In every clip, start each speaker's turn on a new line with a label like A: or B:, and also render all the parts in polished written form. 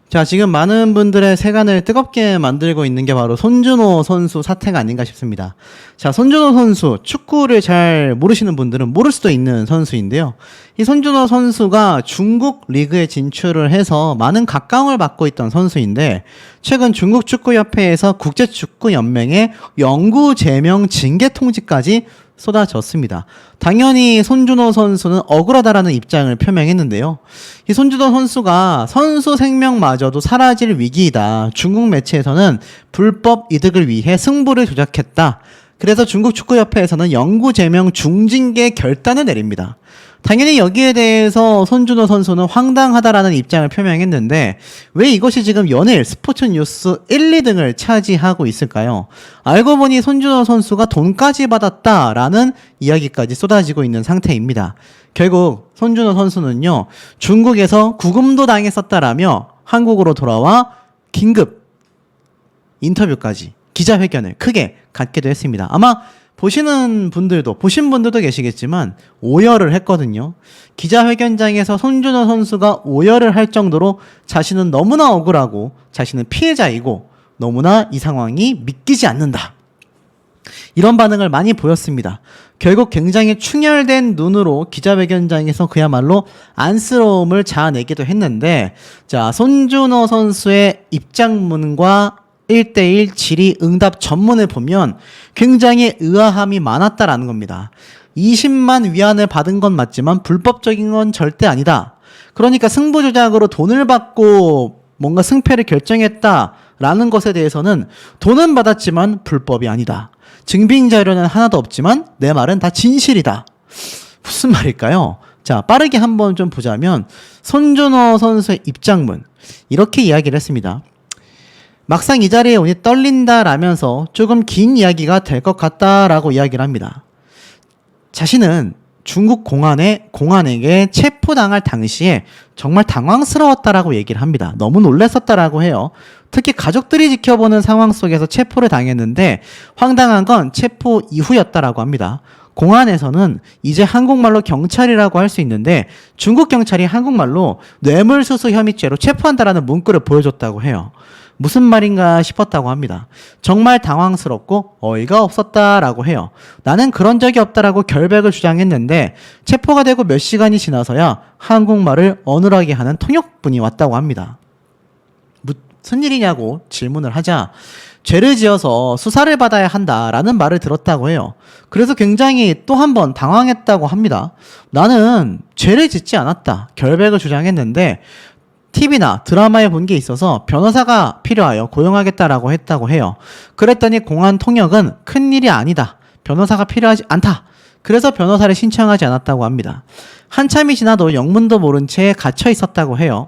A: 자, 지금 많은 분들의 세간을 뜨겁게 만들고 있는 게 바로 손준호 선수 사태가 아닌가 싶습니다. 자, 손준호 선수, 축구를 잘 모르시는 분들은 모를 수도 있는 선수인데요. 이 손준호 선수가 중국 리그에 진출을 해서 많은 각광을 받고 있던 선수인데, 최근 중국 축구협회에서 국제축구연맹의 영구 제명 징계 통지까지 쏟아졌습니다. 당연히 손준호 선수는 억울하다라는 입장을 표명했는데요. 이 손준호 선수가 선수 생명마저도 사라질 위기이다. 중국 매체에서는 불법 이득을 위해 승부를 조작했다. 그래서 중국 축구협회에서는 영구 제명 중징계 결단을 내립니다. 당연히 여기에 대해서 손준호 선수는 황당하다라는 입장을 표명했는데 왜 이것이 지금 연일 스포츠 뉴스 1, 2등을 차지하고 있을까요? 알고 보니 손준호 선수가 돈까지 받았다라는 이야기까지 쏟아지고 있는 상태입니다. 결국 손준호 선수는요, 중국에서 구금도 당했었다라며 한국으로 돌아와 긴급 인터뷰까지 기자회견을 크게 갖기도 했습니다. 아마 보신 분들도 계시겠지만 오열을 했거든요. 기자회견장에서 손준호 선수가 오열을 할 정도로 자신은 너무나 억울하고 자신은 피해자이고 너무나 이 상황이 믿기지 않는다. 이런 반응을 많이 보였습니다. 결국 굉장히 충혈된 눈으로 기자회견장에서 그야말로 안쓰러움을 자아내기도 했는데, 자, 손준호 선수의 입장문과 1대1 질의응답 전문을 보면 굉장히 의아함이 많았다라는 겁니다. 20만 위안을 받은 건 맞지만 불법적인 건 절대 아니다. 그러니까 승부 조작으로 돈을 받고 뭔가 승패를 결정했다라는 것에 대해서는 돈은 받았지만 불법이 아니다. 증빙 자료는 하나도 없지만 내 말은 다 진실이다. 무슨 말일까요? 자, 빠르게 한번 좀 보자면 손준호 선수의 입장문 이렇게 이야기를 했습니다. 막상 이 자리에 오니 떨린다라면서 조금 긴 이야기가 될 것 같다라고 이야기를 합니다. 자신은 중국 공안에게 체포당할 당시에 정말 당황스러웠다라고 얘기를 합니다. 너무 놀랐었다라고 해요. 특히 가족들이 지켜보는 상황 속에서 체포를 당했는데 황당한 건 체포 이후였다라고 합니다. 공안에서는 이제 한국말로 경찰이라고 할 수 있는데 중국 경찰이 한국말로 뇌물수수 혐의죄로 체포한다라는 문구를 보여줬다고 해요. 무슨 말인가 싶었다고 합니다. 정말 당황스럽고 어이가 없었다라고 해요. 나는 그런 적이 없다라고 결백을 주장했는데 체포가 되고 몇 시간이 지나서야 한국말을 어눌하게 하는 통역분이 왔다고 합니다. 무슨 일이냐고 질문을 하자 죄를 지어서 수사를 받아야 한다라는 말을 들었다고 해요. 그래서 굉장히 또 한 번 당황했다고 합니다. 나는 죄를 짓지 않았다. 결백을 주장했는데 TV나 드라마에 본 게 있어서 변호사가 필요하여 고용하겠다라고 했다고 해요. 그랬더니 공안 통역은 큰일이 아니다. 변호사가 필요하지 않다. 그래서 변호사를 신청하지 않았다고 합니다. 한참이 지나도 영문도 모른 채 갇혀 있었다고 해요.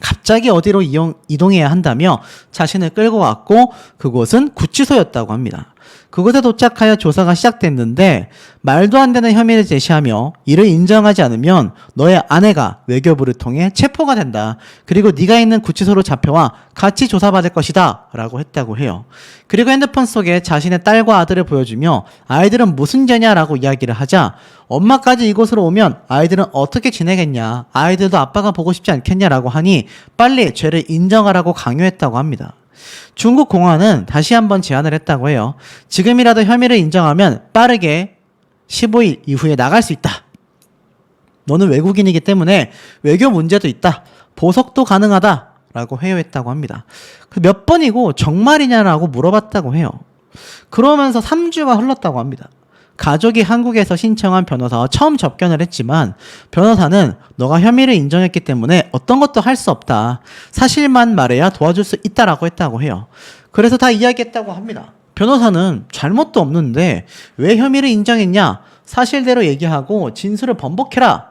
A: 갑자기 어디로 이동해야 한다며 자신을 끌고 왔고 그곳은 구치소였다고 합니다. 그곳에 도착하여 조사가 시작됐는데 말도 안 되는 혐의를 제시하며 이를 인정하지 않으면 너의 아내가 외교부를 통해 체포가 된다. 그리고 네가 있는 구치소로 잡혀와 같이 조사받을 것이다 라고 했다고 해요. 그리고 핸드폰 속에 자신의 딸과 아들을 보여주며 아이들은 무슨 죄냐라고 이야기를 하자 엄마까지 이곳으로 오면 아이들은 어떻게 지내겠냐, 아이들도 아빠가 보고 싶지 않겠냐라고 하니 빨리 죄를 인정하라고 강요했다고 합니다. 중국 공안은 다시 한번 제안을 했다고 해요. 지금이라도 혐의를 인정하면 빠르게 15일 이후에 나갈 수 있다. 너는 외국인이기 때문에 외교 문제도 있다. 보석도 가능하다. 라고 회유했다고 합니다. 몇 번이고 정말이냐라고 물어봤다고 해요. 그러면서 3주가 흘렀다고 합니다. 가족이 한국에서 신청한 변호사와 처음 접견을 했지만 변호사는 너가 혐의를 인정했기 때문에 어떤 것도 할 수 없다. 사실만 말해야 도와줄 수 있다라고 했다고 해요. 그래서 다 이야기했다고 합니다. 변호사는 잘못도 없는데 왜 혐의를 인정했냐? 사실대로 얘기하고 진술을 번복해라.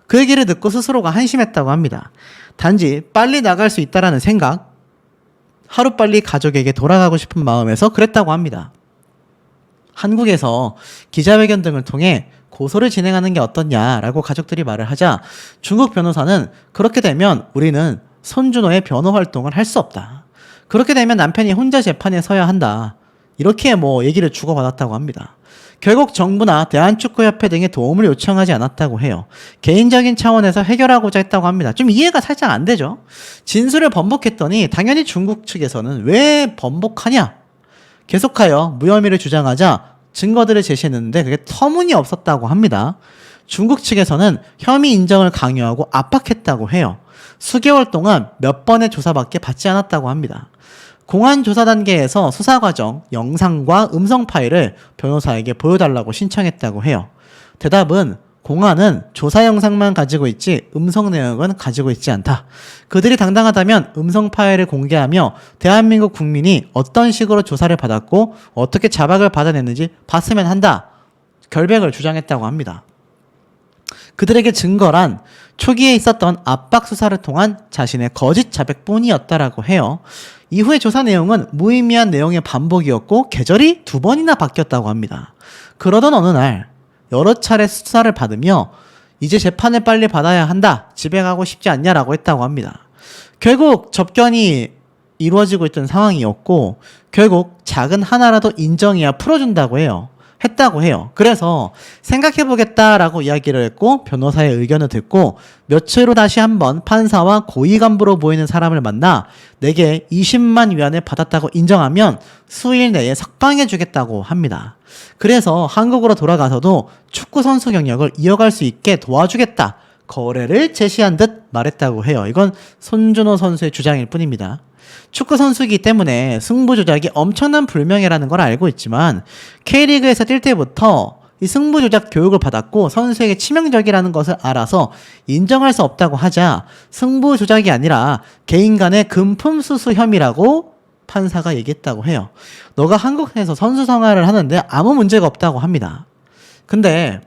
A: 그 얘기를 듣고 스스로가 한심했다고 합니다. 단지 빨리 나갈 수 있다라는 생각, 하루빨리 가족에게 돌아가고 싶은 마음에서 그랬다고 합니다. 한국에서 기자회견 등을 통해 고소를 진행하는 게 어떻냐라고 가족들이 말을 하자 중국 변호사는 그렇게 되면 우리는 손준호의 변호 활동을 할 수 없다. 그렇게 되면 남편이 혼자 재판에 서야 한다. 이렇게 얘기를 주고받았다고 합니다. 결국 정부나 대한축구협회 등의 도움을 요청하지 않았다고 해요. 개인적인 차원에서 해결하고자 했다고 합니다. 좀 이해가 살짝 안 되죠. 진술을 번복했더니 당연히 중국 측에서는 왜 번복하냐? 계속하여 무혐의를 주장하자 증거들을 제시했는데 그게 터무니없었다고 합니다. 중국 측에서는 혐의 인정을 강요하고 압박했다고 해요. 수개월 동안 몇 번의 조사밖에 받지 않았다고 합니다. 공안 조사 단계에서 수사 과정, 영상과 음성 파일을 변호사에게 보여달라고 신청했다고 해요. 대답은 공안은 조사 영상만 가지고 있지 음성 내역은 가지고 있지 않다. 그들이 당당하다면 음성 파일을 공개하며 대한민국 국민이 어떤 식으로 조사를 받았고 어떻게 자박을 받아냈는지 봤으면 한다. 결백을 주장했다고 합니다. 그들에게 증거란 초기에 있었던 압박 수사를 통한 자신의 거짓 자백뿐이었다라고 해요. 이후의 조사 내용은 무의미한 내용의 반복이었고 계절이 2번이나 바뀌었다고 합니다. 그러던 어느 날 여러 차례 수사를 받으며 이제 재판을 빨리 받아야 한다. 집에 가고 싶지 않냐라고 했다고 합니다. 결국 접견이 이루어지고 있던 상황이었고 결국 작은 하나라도 인정해야 풀어준다고 해요. 했다고 해요. 그래서 생각해보겠다라고 이야기를 했고 변호사의 의견을 듣고 며칠 후 다시 한번 판사와 고위 간부로 보이는 사람을 만나 내게 20만 위안을 받았다고 인정하면 수일 내에 석방해주겠다고 합니다. 그래서 한국으로 돌아가서도 축구 선수 경력을 이어갈 수 있게 도와주겠다. 거래를 제시한 듯 말했다고 해요. 이건 손준호 선수의 주장일 뿐입니다. 축구 선수이기 때문에 승부 조작이 엄청난 불명예라는 걸 알고 있지만 K리그에서 뛸 때부터 이 승부 조작 교육을 받았고 선수에게 치명적이라는 것을 알아서 인정할 수 없다고 하자 승부 조작이 아니라 개인 간의 금품 수수 혐의라고 판사가 얘기했다고 해요. 너가 한국에서 선수 생활을 하는데 아무 문제가 없다고 합니다. 근데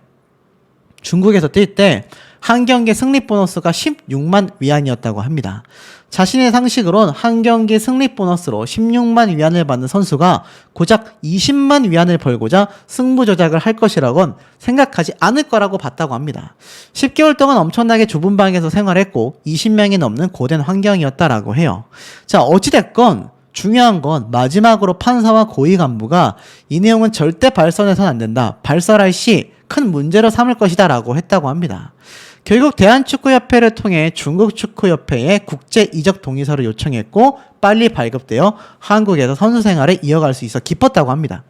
A: 중국에서 뛸 때 한 경기 승리 보너스가 16만 위안이었다고 합니다. 자신의 상식으론 한 경기 승리 보너스로 16만 위안을 받는 선수가 고작 20만 위안을 벌고자 승부 조작을 할 것이라곤 생각하지 않을 거라고 봤다고 합니다. 10개월 동안 엄청나게 좁은 방에서 생활했고 20명이 넘는 고된 환경이었다라고 해요. 자, 어찌됐건 중요한 건 마지막으로 판사와 고위 간부가 이 내용은 절대 발설해서는 안 된다. 발설할 시 큰 문제로 삼을 것이다 라고 했다고 합니다. 결국 대한축구협회를 통해 중국축구협회에 국제 이적 동의서를 요청했고 빨리 발급되어 한국에서 선수 생활을 이어갈 수 있어 기뻤다고 합니다.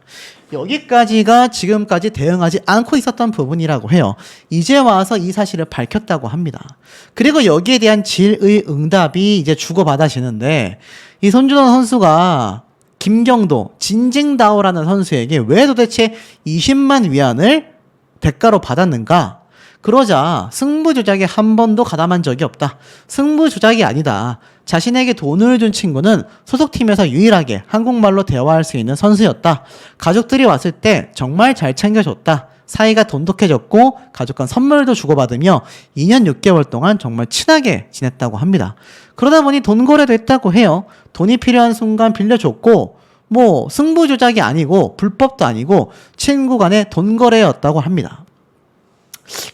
A: 여기까지가 지금까지 대응하지 않고 있었던 부분이라고 해요. 이제 와서 이 사실을 밝혔다고 합니다. 그리고 여기에 대한 질의응답이 이제 주고받아지는데 이 손준호 선수가 김경도, 진징다오라는 선수에게 왜 도대체 20만 위안을 대가로 받았는가? 그러자 승부 조작에 한 번도 가담한 적이 없다. 승부 조작이 아니다. 자신에게 돈을 준 친구는 소속팀에서 유일하게 한국말로 대화할 수 있는 선수였다. 가족들이 왔을 때 정말 잘 챙겨줬다. 사이가 돈독해졌고 가족 간 선물도 주고받으며 2년 6개월 동안 정말 친하게 지냈다고 합니다. 그러다 보니 돈 거래도 했다고 해요. 돈이 필요한 순간 빌려줬고 뭐 승부 조작이 아니고 불법도 아니고 친구 간의 돈 거래였다고 합니다.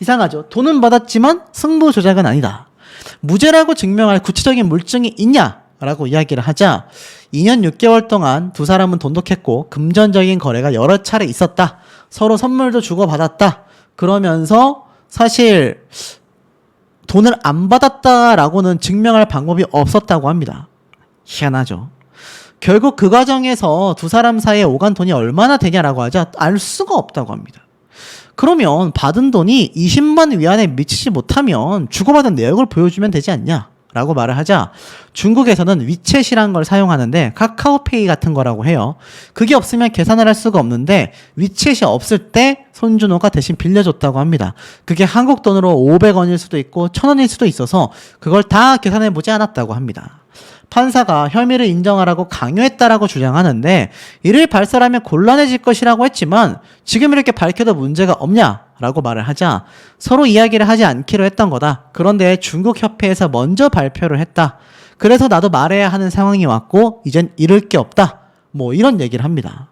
A: 이상하죠. 돈은 받았지만 승부 조작은 아니다. 무죄라고 증명할 구체적인 물증이 있냐라고 이야기를 하자 2년 6개월 동안 두 사람은 돈독했고 금전적인 거래가 여러 차례 있었다. 서로 선물도 주고받았다. 그러면서 사실 돈을 안 받았다라고는 증명할 방법이 없었다고 합니다. 희한하죠. 결국 그 과정에서 두 사람 사이에 오간 돈이 얼마나 되냐라고 하자 알 수가 없다고 합니다. 그러면 받은 돈이 20만 위안에 미치지 못하면 주고받은 내역을 보여주면 되지 않냐? 라고 말을 하자 중국에서는 위챗이란 걸 사용하는데 카카오페이 같은 거라고 해요. 그게 없으면 계산을 할 수가 없는데 위챗이 없을 때 손준호가 대신 빌려줬다고 합니다. 그게 한국 돈으로 500원일 수도 있고 1000원일 수도 있어서 그걸 다 계산해보지 않았다고 합니다. 판사가 혐의를 인정하라고 강요했다라고 주장하는데 이를 발설하면 곤란해질 것이라고 했지만 지금 이렇게 밝혀도 문제가 없냐라고 말을 하자 서로 이야기를 하지 않기로 했던 거다. 그런데 중국 협회에서 먼저 발표를 했다. 그래서 나도 말해야 하는 상황이 왔고 이젠 잃을 게 없다. 뭐 이런 얘기를 합니다.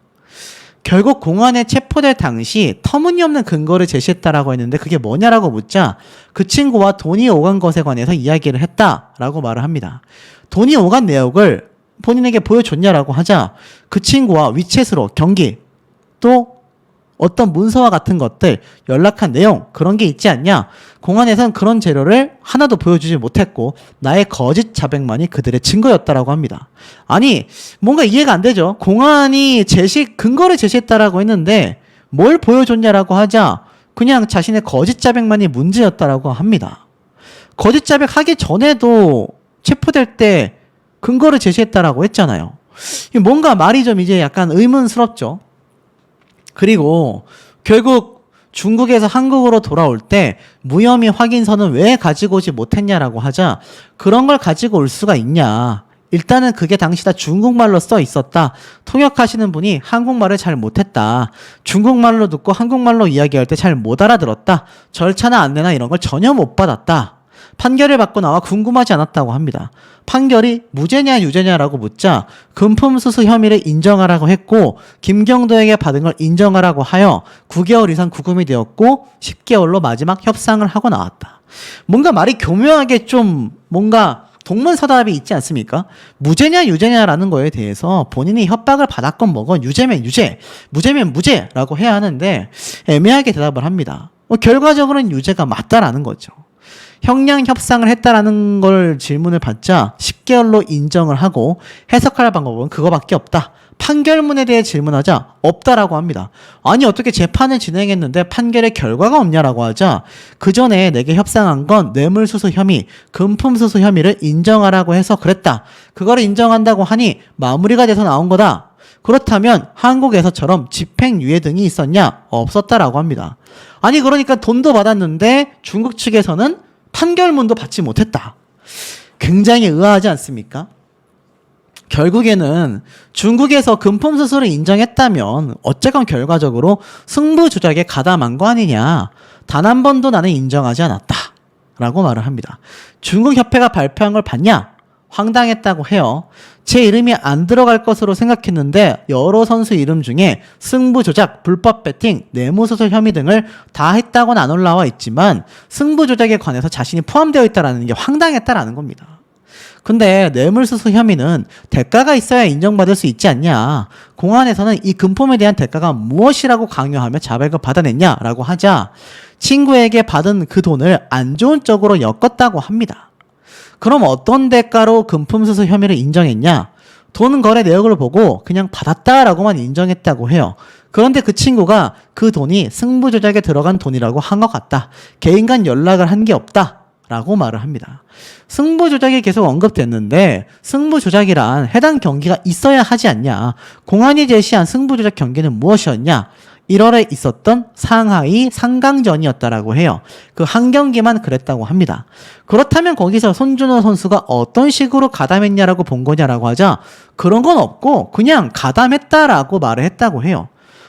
A: 결국 공안에 체포될 당시 터무니없는 근거를 제시했다라고 했는데 그게 뭐냐라고 묻자 그 친구와 돈이 오간 것에 관해서 이야기를 했다라고 말을 합니다. 돈이 오간 내역을 본인에게 보여줬냐라고 하자 그 친구와 위챗으로 경기 또 어떤 문서와 같은 것들, 연락한 내용 그런 게 있지 않냐? 공안에선 그런 재료를 하나도 보여주지 못했고 나의 거짓 자백만이 그들의 증거였다라고 합니다. 아니 뭔가 이해가 안 되죠. 공안이 근거를 제시했다라고 했는데 뭘 보여줬냐라고 하자 그냥 자신의 거짓 자백만이 문제였다라고 합니다. 거짓 자백하기 전에도 체포될 때 근거를 제시했다라고 했잖아요. 뭔가 말이 좀 이제 약간 의문스럽죠. 그리고 결국 중국에서 한국으로 돌아올 때 무혐의 확인서는 왜 가지고 오지 못했냐라고 하자 그런 걸 가지고 올 수가 있냐. 일단은 그게 당시 다 중국말로 써 있었다. 통역하시는 분이 한국말을 잘 못했다. 중국말로 듣고 한국말로 이야기할 때 잘 못 알아들었다. 절차나 안내나 이런 걸 전혀 못 받았다. 판결을 받고 나와 궁금하지 않았다고 합니다. 판결이 무죄냐 유죄냐라고 묻자 금품수수 혐의를 인정하라고 했고 김경도에게 받은 걸 인정하라고 하여 9개월 이상 구금이 되었고 10개월로 마지막 협상을 하고 나왔다. 뭔가 말이 교묘하게 좀 뭔가 동문서답이 있지 않습니까? 무죄냐 유죄냐라는 거에 대해서 본인이 협박을 받았건 뭐건 유죄면 유죄, 무죄면 무죄라고 해야 하는데 애매하게 대답을 합니다. 결과적으로는 유죄가 맞다라는 거죠. 형량 협상을 했다라는 걸 질문을 받자 10개월로 인정을 하고 해석할 방법은 그거밖에 없다. 판결문에 대해 질문하자 없다라고 합니다. 아니 어떻게 재판을 진행했는데 판결에 결과가 없냐라고 하자 그 전에 내게 협상한 건 뇌물수수 혐의, 금품수수 혐의를 인정하라고 해서 그랬다. 그거를 인정한다고 하니 마무리가 돼서 나온 거다. 그렇다면 한국에서처럼 집행유예 등이 있었냐? 없었다라고 합니다. 아니 그러니까 돈도 받았는데 중국 측에서는 판결문도 받지 못했다. 굉장히 의아하지 않습니까? 결국에는 중국에서 금품수수를 인정했다면 어쨌건 결과적으로 승부조작에 가담한 거 아니냐. 단 한 번도 나는 인정하지 않았다. 라고 말을 합니다. 중국협회가 발표한 걸 봤냐? 황당했다고 해요. 제 이름이 안 들어갈 것으로 생각했는데 여러 선수 이름 중에 승부조작, 불법 배팅, 뇌물수수 혐의 등을 다 했다고는 안 올라와 있지만 승부조작에 관해서 자신이 포함되어 있다는 게 황당했다라는 겁니다. 근데 뇌물수수 혐의는 대가가 있어야 인정받을 수 있지 않냐. 공안에서는 이 금품에 대한 대가가 무엇이라고 강요하며 자백을 받아냈냐라고 하자 친구에게 받은 그 돈을 안 좋은 쪽으로 엮었다고 합니다. 그럼 어떤 대가로 금품수수 혐의를 인정했냐? 돈 거래 내역을 보고 그냥 받았다라고만 인정했다고 해요. 그런데 그 친구가 그 돈이 승부조작에 들어간 돈이라고 한 것 같다. 개인 간 연락을 한 게 없다. 라고 말을 합니다. 승부조작이 계속 언급됐는데 승부조작이란 해당 경기가 있어야 하지 않냐. 공안이 제시한 승부조작 경기는 무엇이었냐. 1월에 있었던 상하이 상강전이었다라고 해요. 그 한 경기만 그랬다고 합니다. 그렇다면 거기서 손준호 선수가 어떤 식으로 가담했냐라고 본 거냐라고 하자 그런 건 없고 그냥 가담했다라고 말을 했다고 해요.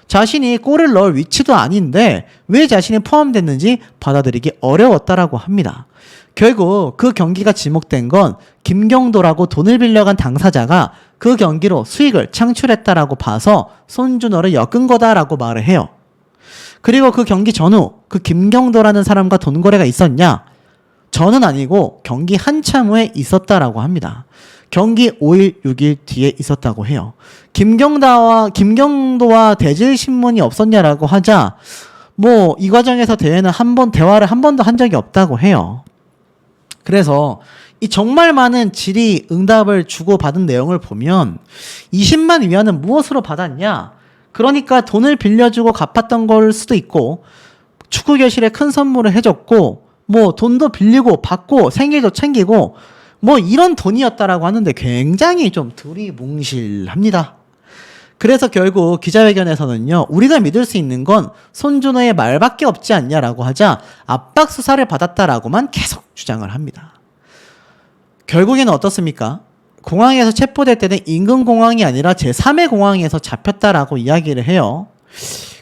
A: 자신이 골을 넣을 위치도 아닌데 왜 자신이 포함됐는지 받아들이기 어려웠다라고 합니다. 결국 그 경기가 지목된 건 김경도라고 돈을 빌려간 당사자가 그 경기로 수익을 창출했다라고 봐서 손준호를 엮은 거다라고 말을 해요. 그리고 그 경기 전후 그 김경도라는 사람과 돈 거래가 있었냐? 저는 아니고 경기 한참 후에 있었다라고 합니다. 경기 5일, 6일 뒤에 있었다고 해요. 김경도와 대질신문이 없었냐라고 하자 뭐 이 과정에서 대화를 한 번도 한 적이 없다고 해요. 그래서 이 정말 많은 질의 응답을 주고받은 내용을 보면 20만 위안은 무엇으로 받았냐? 그러니까 돈을 빌려주고 갚았던 걸 수도 있고 축구 교실에 큰 선물을 해줬고 뭐 돈도 빌리고 받고 생일도 챙기고 뭐 이런 돈이었다라고 하는데 굉장히 좀 두리뭉실합니다. 그래서 결국 기자회견에서는요. 우리가 믿을 수 있는 건 손준호의 말밖에 없지 않냐라고 하자 압박 수사를 받았다라고만 계속 주장을 합니다. 결국에는 어떻습니까? 공항에서 체포될 때는 인근 공항이 아니라 제3의 공항에서 잡혔다라고 이야기를 해요.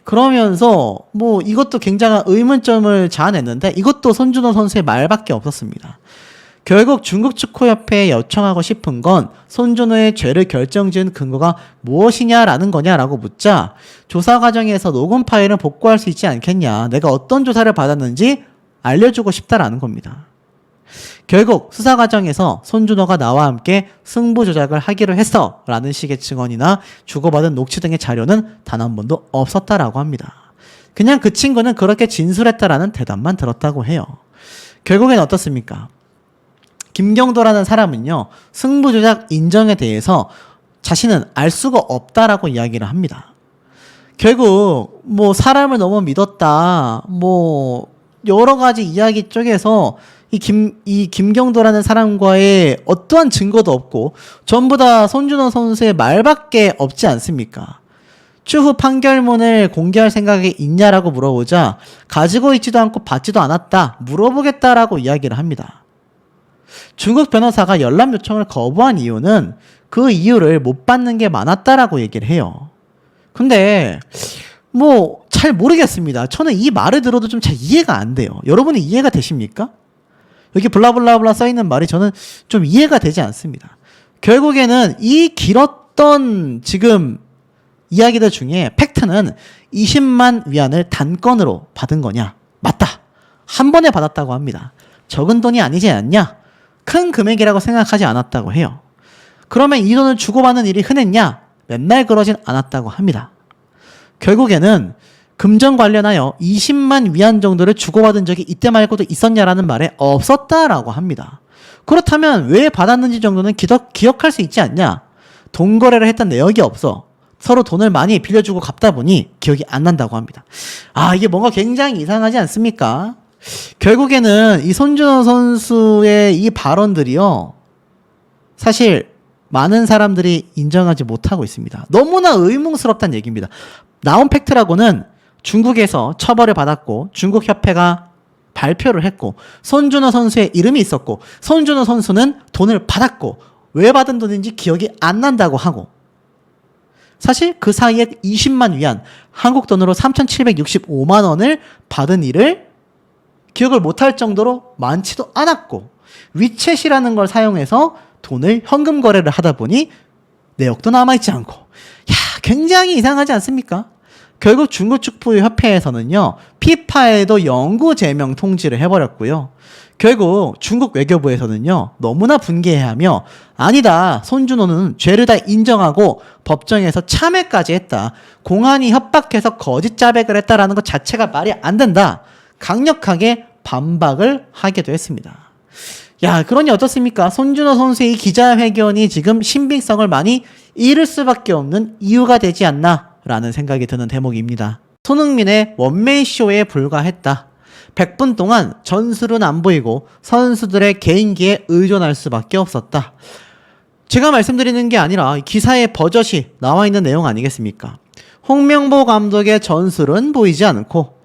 A: 그러면서 뭐 이것도 굉장한 의문점을 자아냈는데 이것도 손준호 선수의 말밖에 없었습니다. 결국 중국 축구협회에 요청하고 싶은 건 손준호의 죄를 결정지은 근거가 무엇이냐라는 거냐라고 묻자 조사 과정에서 녹음 파일을 복구할 수 있지 않겠냐. 내가 어떤 조사를 받았는지 알려주고 싶다라는 겁니다. 결국 수사 과정에서 손준호가 나와 함께 승부 조작을 하기로 했어 라는 식의 증언이나 주고받은 녹취 등의 자료는 단 한 번도 없었다라고 합니다. 그냥 그 친구는 그렇게 진술했다라는 대답만 들었다고 해요. 결국엔 어떻습니까? 김경도라는 사람은요, 승부조작 인정에 대해서 자신은 알 수가 없다라고 이야기를 합니다. 결국 뭐 사람을 너무 믿었다, 뭐 여러 가지 이야기 쪽에서 이 김경도라는 사람과의 어떠한 증거도 없고 전부 다 손준호 선수의 말밖에 없지 않습니까? 추후 판결문을 공개할 생각이 있냐라고 물어보자 가지고 있지도 않고 받지도 않았다, 물어보겠다라고 이야기를 합니다. 중국 변호사가 열람 요청을 거부한 이유는 그 이유를 못 받는 게 많았다라고 얘기를 해요. 근데 뭐 잘 모르겠습니다. 저는 이 말을 들어도 좀 잘 이해가 안 돼요. 여러분이 이해가 되십니까? 여기 블라블라블라 써있는 말이 저는 좀 이해가 되지 않습니다. 결국에는 이 길었던 지금 이야기들 중에 팩트는 20만 위안을 단건으로 받은 거냐? 맞다. 한 번에 받았다고 합니다. 적은 돈이 아니지 않냐? 큰 금액이라고 생각하지 않았다고 해요. 그러면 이 돈을 주고받는 일이 흔했냐? 맨날 그러진 않았다고 합니다. 결국에는 금전 관련하여 20만 위안 정도를 주고받은 적이 이때 말고도 있었냐라는 말에 없었다라고 합니다. 그렇다면 왜 받았는지 정도는 기억할 수 있지 않냐? 돈 거래를 했던 내역이 없어. 서로 돈을 많이 빌려주고 갚다 보니 기억이 안 난다고 합니다. 아, 이게 뭔가 굉장히 이상하지 않습니까? 결국에는 이 손준호 선수의 이 발언들이요, 사실 많은 사람들이 인정하지 못하고 있습니다. 너무나 의문스럽다는 얘기입니다. 나온 팩트라고는 중국에서 처벌을 받았고 중국 협회가 발표를 했고 손준호 선수의 이름이 있었고 손준호 선수는 돈을 받았고 왜 받은 돈인지 기억이 안 난다고 하고, 사실 그 사이에 20만 위안, 한국 돈으로 3,765만 원을 받은 일을 기억을 못할 정도로 많지도 않았고 위챗이라는 걸 사용해서 돈을 현금 거래를 하다 보니 내역도 남아있지 않고, 야, 굉장히 이상하지 않습니까? 결국 중국 축구협회에서는요, 피파에도 영구 제명 통지를 해버렸고요. 결국 중국 외교부에서는요, 너무나 분개해하며 아니다, 손준호는 죄를 다 인정하고 법정에서 참회까지 했다, 공안이 협박해서 거짓 자백을 했다라는 것 자체가 말이 안 된다, 강력하게 반박을 하기도 했습니다. 야, 그러니 어떻습니까? 손준호 선수의 이 기자회견이 지금 신빙성을 많이 잃을 수밖에 없는 이유가 되지 않나 라는 생각이 드는 대목입니다. 손흥민의 원맨쇼에 불과했다. 100분 동안 전술은 안 보이고 선수들의 개인기에 의존할 수밖에 없었다. 제가 말씀드리는 게 아니라 기사의 버젓이 나와 있는 내용 아니겠습니까? 홍명보 감독의 전술은 보이지 않고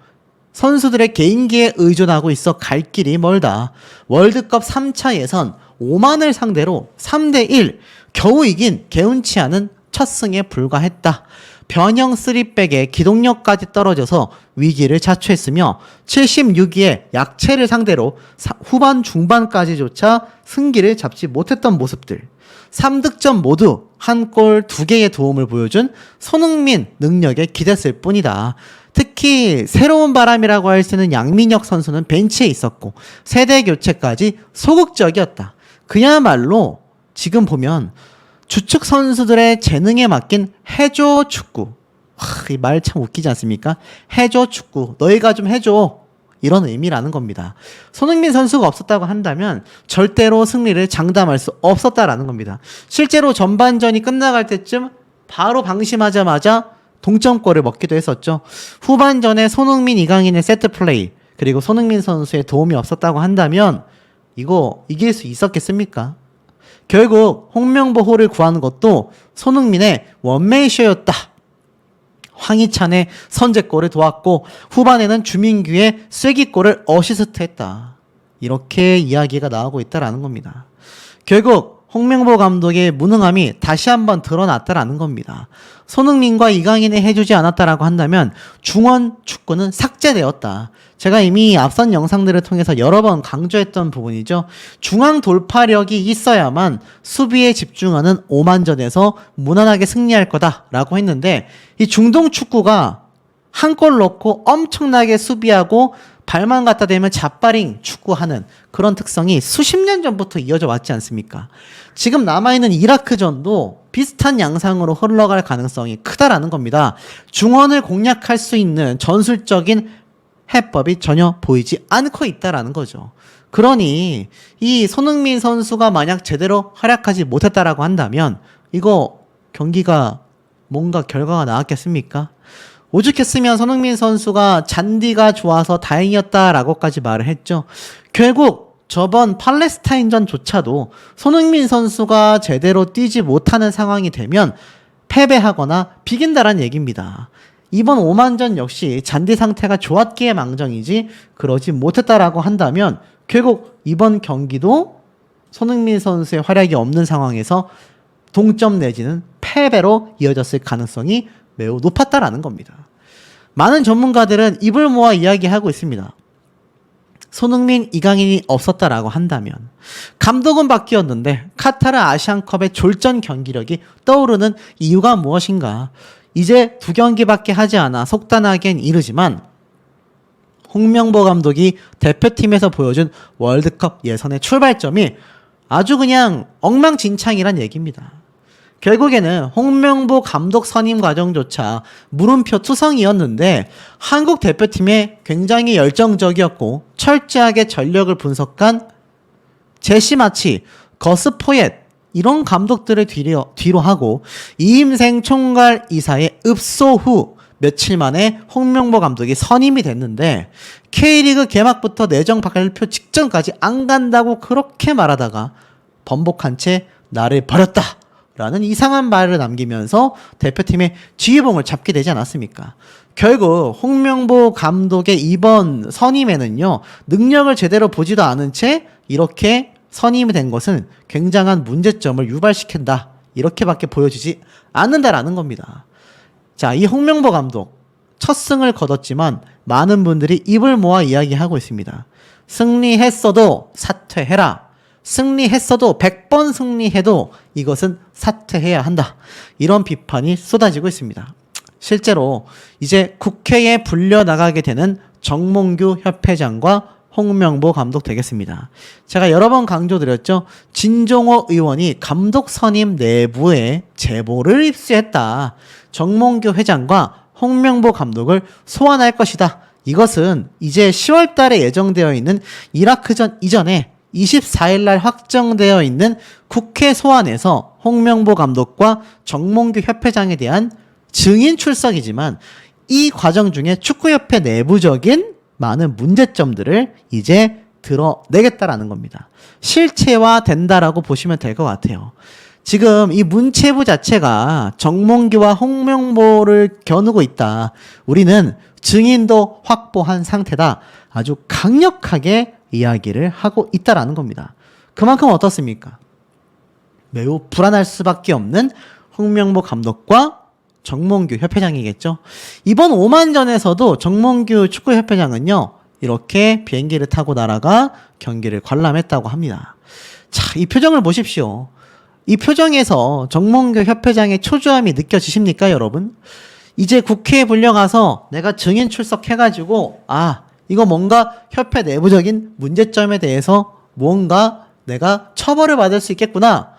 A: 선수들의 개인기에 의존하고 있어 갈 길이 멀다. 월드컵 3차 예선 오만을 상대로 3대1 겨우 이긴 개운치 않은 첫 승에 불과했다. 변형 3백에 기동력까지 떨어져서 위기를 자초했으며 76위의 약체를 상대로 후반 중반까지조차 승기를 잡지 못했던 모습들, 3득점 모두 한 골 2개의 도움을 보여준 손흥민 능력에 기댔을 뿐이다. 특히 새로운 바람이라고 할 수 있는 양민혁 선수는 벤치에 있었고 세대 교체까지 소극적이었다. 그야말로 지금 보면 주축 선수들의 재능에 맡긴 해줘 축구. 이 말 참 웃기지 않습니까? 해줘 축구. 너희가 좀 해줘. 이런 의미라는 겁니다. 손흥민 선수가 없었다고 한다면 절대로 승리를 장담할 수 없었다라는 겁니다. 실제로 전반전이 끝나갈 때쯤 바로 방심하자마자 동점골을 먹기도 했었죠. 후반전에 손흥민, 이강인의 세트 플레이, 그리고 손흥민 선수의 도움이 없었다고 한다면 이거 이길 수 있었겠습니까? 결국 홍명보호를 구하는 것도 손흥민의 원맨쇼였다. 황희찬의 선제골을 도왔고 후반에는 주민규의 쐐기골을 어시스트했다. 이렇게 이야기가 나오고 있다라는 겁니다. 결국 홍명보 감독의 무능함이 다시 한번 드러났다라는 겁니다. 손흥민과 이강인이 해주지 않았다라고 한다면 중원 축구는 삭제되었다. 제가 이미 앞선 영상들을 통해서 여러 번 강조했던 부분이죠. 중앙 돌파력이 있어야만 수비에 집중하는 오만전에서 무난하게 승리할 거다라고 했는데, 이 중동 축구가 한 골 넣고 엄청나게 수비하고 발만 갖다 대면 잡바링 축구하는 그런 특성이 수십 년 전부터 이어져 왔지 않습니까? 지금 남아있는 이라크전도 비슷한 양상으로 흘러갈 가능성이 크다라는 겁니다. 중원을 공략할 수 있는 전술적인 해법이 전혀 보이지 않고 있다라는 거죠. 그러니 이 손흥민 선수가 만약 제대로 활약하지 못했다라고 한다면 이거 경기가 뭔가 결과가 나왔겠습니까? 오죽했으면 손흥민 선수가 잔디가 좋아서 다행이었다라고까지 말을 했죠. 결국 저번 팔레스타인전조차도 손흥민 선수가 제대로 뛰지 못하는 상황이 되면 패배하거나 비긴다란 얘기입니다. 이번 오만전 역시 잔디 상태가 좋았기에 망정이지 그러지 못했다라고 한다면 결국 이번 경기도 손흥민 선수의 활약이 없는 상황에서 동점 내지는 패배로 이어졌을 가능성이 매우 높았다라는 겁니다. 많은 전문가들은 입을 모아 이야기하고 있습니다. 손흥민, 이강인이 없었다라고 한다면 감독은 바뀌었는데 카타르 아시안컵의 졸전 경기력이 떠오르는 이유가 무엇인가? 이제 2경기밖에 하지 않아 속단하기엔 이르지만 홍명보 감독이 대표팀에서 보여준 월드컵 예선의 출발점이 아주 그냥 엉망진창이란 얘기입니다. 결국에는 홍명보 감독 선임 과정조차 물음표 투성이었는데 한국 대표팀에 굉장히 열정적이었고 철저하게 전력을 분석한 제시 마치, 거스 포옙 이런 감독들을 뒤로 하고 이임생 총괄 이사의 읍소 후 며칠 만에 홍명보 감독이 선임이 됐는데 K리그 개막부터 내정 발표 직전까지 안 간다고 그렇게 말하다가 번복한 채 나를 버렸다 라는 이상한 말을 남기면서 대표팀의 지휘봉을 잡게 되지 않았습니까? 결국 홍명보 감독의 이번 선임에는요, 능력을 제대로 보지도 않은 채 이렇게 선임이 된 것은 굉장한 문제점을 유발시킨다, 이렇게밖에 보여지지 않는다라는 겁니다. 자, 이 홍명보 감독 첫 승을 거뒀지만 많은 분들이 입을 모아 이야기하고 있습니다. 승리했어도 사퇴해라. 승리했어도 100번 승리해도 이것은 사퇴해야 한다. 이런 비판이 쏟아지고 있습니다. 실제로 이제 국회에 불려나가게 되는 정몽규 협회장과 홍명보 감독 되겠습니다. 제가 여러 번 강조드렸죠. 진종호 의원이 감독 선임 내부에 제보를 입수했다. 정몽규 회장과 홍명보 감독을 소환할 것이다. 이것은 이제 10월 달에 예정되어 있는 이라크전 이전에 24일 날 확정되어 있는 국회 소환에서 홍명보 감독과 정몽규 협회장에 대한 증인 출석이지만 이 과정 중에 축구협회 내부적인 많은 문제점들을 이제 드러내겠다라는 겁니다. 실체화된다라고 보시면 될 것 같아요. 지금 이 문체부 자체가 정몽규와 홍명보를 겨누고 있다. 우리는 증인도 확보한 상태다. 아주 강력하게 이야기를 하고 있다라는 겁니다. 그만큼 어떻습니까? 매우 불안할 수밖에 없는 홍명보 감독과 정몽규 협회장이겠죠. 이번 오만전에서도 정몽규 축구협회장은요, 이렇게 비행기를 타고 날아가 경기를 관람했다고 합니다. 자, 이 표정을 보십시오. 이 표정에서 정몽규 협회장의 초조함이 느껴지십니까, 여러분? 이제 국회에 불려가서 내가 증인 출석해가지고, 이거 뭔가 협회 내부적인 문제점에 대해서 뭔가 내가 처벌을 받을 수 있겠구나.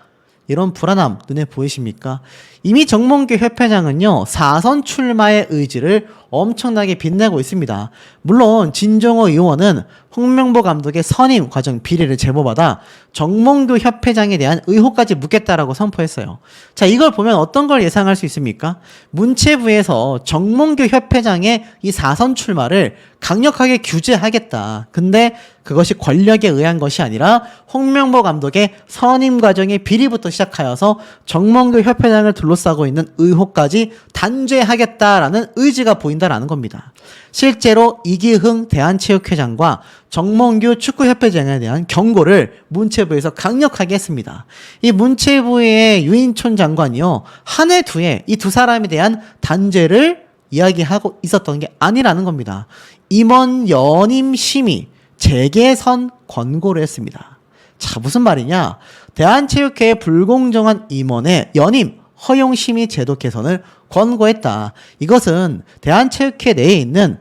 A: 이런 불안함 눈에 보이십니까? 이미 정몽규 협회장은요, 4선 출마의 의지를 엄청나게 빛내고 있습니다. 물론 진종호 의원은 홍명보 감독의 선임 과정 비리를 제보받아 정몽규 협회장에 대한 의혹까지 묻겠다라고 선포했어요. 자, 이걸 보면 어떤 걸 예상할 수 있습니까? 문체부에서 정몽규 협회장의 이 4선 출마를 강력하게 규제하겠다. 근데 그것이 권력에 의한 것이 아니라 홍명보 감독의 선임 과정의 비리부터 시작하여서 정몽규 협회장을 둘러싸고 있는 의혹까지 단죄하겠다라는 의지가 보인다라는 겁니다. 실제로 이기흥 대한체육회장과 정몽규 축구협회장에 대한 경고를 문체부에서 강력하게 했습니다. 이 문체부의 유인촌 장관이요, 한 해 두 해 이 두 사람에 대한 단죄를 이야기하고 있었던 게 아니라는 겁니다. 임원 연임 심의 재개선 권고를 했습니다. 자, 무슨 말이냐? 대한체육회의 불공정한 임원의 연임 허용 심의 제도 개선을 권고했다. 이것은 대한체육회 내에 있는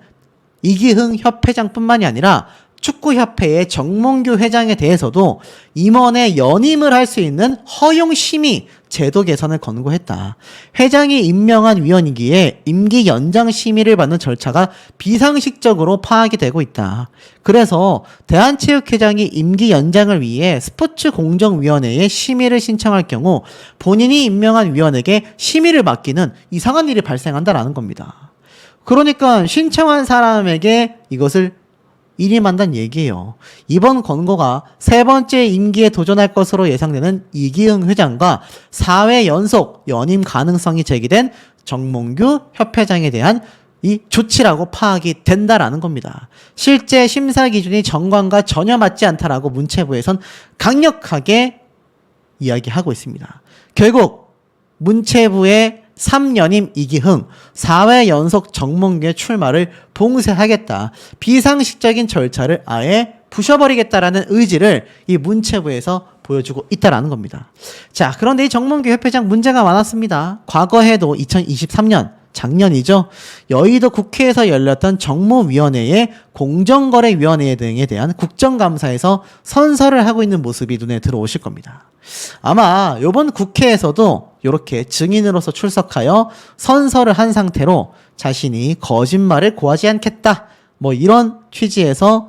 A: 이기흥 협회장뿐만이 아니라 축구협회의 정몽규 회장에 대해서도 임원의 연임을 할 수 있는 허용심의 제도 개선을 권고했다. 회장이 임명한 위원이기에 임기 연장 심의를 받는 절차가 비상식적으로 파악이 되고 있다. 그래서 대한체육회장이 임기 연장을 위해 스포츠공정위원회에 심의를 신청할 경우 본인이 임명한 위원에게 심의를 맡기는 이상한 일이 발생한다라는 겁니다. 그러니까 신청한 사람에게 이것을 일임한다는 얘기예요. 이번 권고가 세 번째 임기에 도전할 것으로 예상되는 이기흥 회장과 4회 연속 연임 가능성이 제기된 정몽규 협회장에 대한 이 조치라고 파악이 된다라는 겁니다. 실제 심사 기준이 정관과 전혀 맞지 않다라고 문체부에선 강력하게 이야기하고 있습니다. 결국 문체부의 3연임 이기흥, 4회 연속 정몽규의 출마를 봉쇄하겠다. 비상식적인 절차를 아예 부셔버리겠다라는 의지를 이 문체부에서 보여주고 있다라는 겁니다. 자, 그런데 이 정몽규 협회장 문제가 많았습니다. 과거에도 2023년 작년이죠. 여의도 국회에서 열렸던 정무위원회의 공정거래위원회 등에 대한 국정감사에서 선서를 하고 있는 모습이 눈에 들어오실 겁니다. 아마 이번 국회에서도 이렇게 증인으로서 출석하여 선서를 한 상태로 자신이 거짓말을 고하지 않겠다. 뭐 이런 취지에서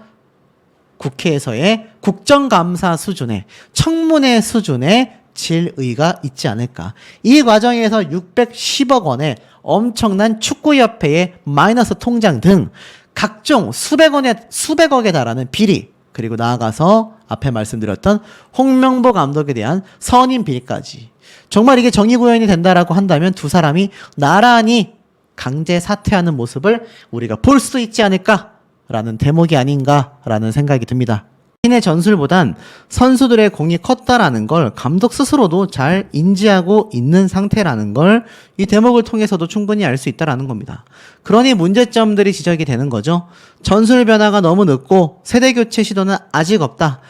A: 국회에서의 국정감사 수준의 청문회 수준의 질의가 있지 않을까. 이 과정에서 610억 원의 엄청난 축구협회의 마이너스 통장 등 각종 수백억에 달하는 비리, 그리고 나아가서 앞에 말씀드렸던 홍명보 감독에 대한 선임 비리까지. 정말 이게 정의구현이 된다라고 한다면 두 사람이 나란히 강제 사퇴하는 모습을 우리가 볼 수 있지 않을까라는 대목이 아닌가라는 생각이 듭니다. 신의 전술보단 선수들의 공이 컸다라는 걸 감독 스스로도 잘 인지하고 있는 상태라는 걸 이 대목을 통해서도 충분히 알 수 있다라는 겁니다. 그러니 문제점들이 지적이 되는 거죠. 전술 변화가 너무 늦고 세대 교체 시도는 아직 없다.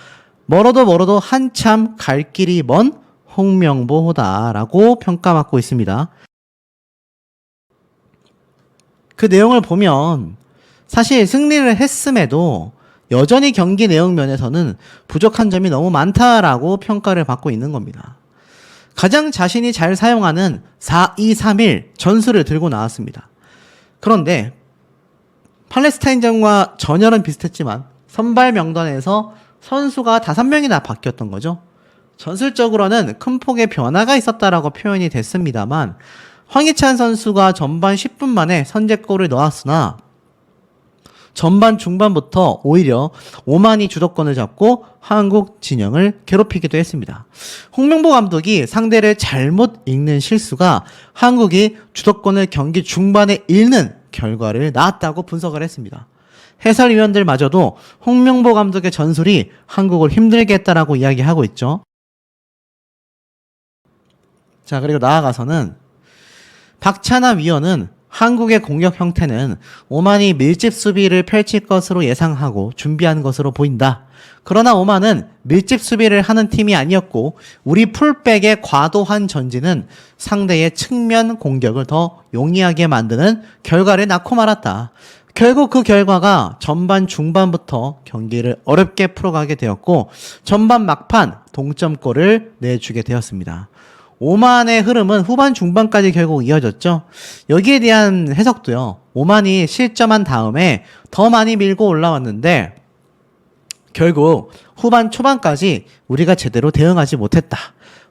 A: 멀어도 한참 갈 길이 먼 홍명보다라고 평가받고 있습니다. 그 내용을 보면 사실 승리를 했음에도 여전히 경기 내용 면에서는 부족한 점이 너무 많다라고 평가를 받고 있는 겁니다. 가장 자신이 잘 사용하는 4-2-3-1 전술을 들고 나왔습니다. 그런데 팔레스타인전과 전열은 비슷했지만 선발 명단에서 선수가 5명이나 바뀌었던 거죠. 전술적으로는 큰 폭의 변화가 있었다라고 표현이 됐습니다만 황희찬 선수가 전반 10분 만에 선제골을 넣었으나 전반 중반부터 오히려 오만이 주도권을 잡고 한국 진영을 괴롭히기도 했습니다. 홍명보 감독이 상대를 잘못 읽는 실수가 한국이 주도권을 경기 중반에 잃는 결과를 낳았다고 분석을 했습니다. 해설위원들마저도 홍명보 감독의 전술이 한국을 힘들게 했다라고 이야기하고 있죠. 자, 그리고 나아가서는 박찬하 위원은 한국의 공격 형태는 오만이 밀집 수비를 펼칠 것으로 예상하고 준비한 것으로 보인다. 그러나 오만은 밀집 수비를 하는 팀이 아니었고 우리 풀백의 과도한 전진은 상대의 측면 공격을 더 용이하게 만드는 결과를 낳고 말았다. 결국 그 결과가 전반 중반부터 경기를 어렵게 풀어가게 되었고 전반 막판 동점골을 내주게 되었습니다. 오만의 흐름은 후반 중반까지 결국 이어졌죠. 여기에 대한 해석도요. 오만이 실점한 다음에 더 많이 밀고 올라왔는데 결국 후반 초반까지 우리가 제대로 대응하지 못했다.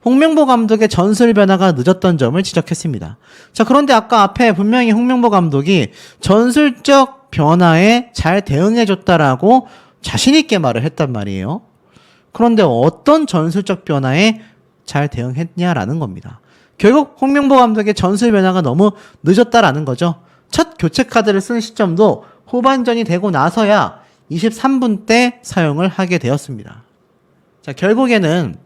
A: 홍명보 감독의 전술 변화가 늦었던 점을 지적했습니다. 자, 그런데 아까 앞에 분명히 홍명보 감독이 전술적 변화에 잘 대응해줬다라고 자신있게 말을 했단 말이에요. 그런데 어떤 전술적 변화에 잘 대응했냐라는 겁니다. 결국 홍명보 감독의 전술 변화가 너무 늦었다라는 거죠. 첫 교체 카드를 쓴 시점도 후반전이 되고 나서야 23분 때 사용을 하게 되었습니다. 자, 결국에는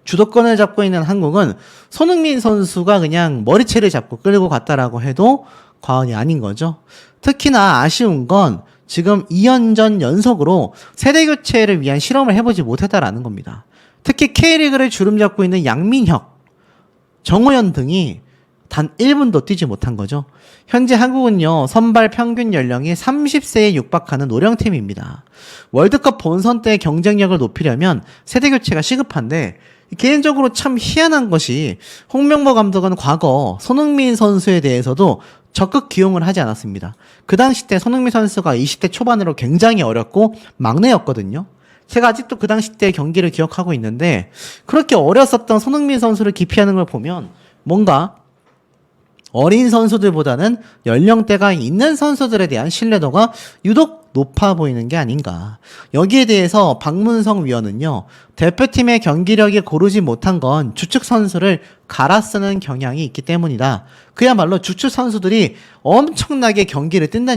A: 주도권을 잡고 있는 한국은 손흥민 선수가 그냥 머리채를 잡고 끌고 갔다라고 해도 과언이 아닌 거죠. 특히나 아쉬운 건 지금 2연전 연속으로 세대 교체를 위한 실험을 해보지 못했다라는 겁니다. 특히 K리그를 주름 잡고 있는 양민혁, 정호연 등이 단 1분도 뛰지 못한 거죠. 현재 한국은요, 선발 평균 연령이 30세에 육박하는 노령팀입니다. 월드컵 본선 때 경쟁력을 높이려면 세대 교체가 시급한데, 개인적으로 참 희한한 것이 홍명보 감독은 과거 손흥민 선수에 대해서도 적극 기용을 하지 않았습니다. 그 당시 때 손흥민 선수가 20대 초반으로 굉장히 어렸고 막내였거든요. 제가 아직도 그 당시 때 경기를 기억하고 있는데, 그렇게 어렸었던 손흥민 선수를 기피하는 걸 보면 뭔가 어린 선수들보다는 연령대가 있는 선수들에 대한 신뢰도가 유독 높아 보이는 게 아닌가. 여기에 대해서 박문성 위원은요, 대표팀의 경기력이 고르지 못한 건 주축 선수를 갈아 쓰는 경향이 있기 때문이다. 그야말로 주축 선수들이 엄청나게 경기를 뛴다는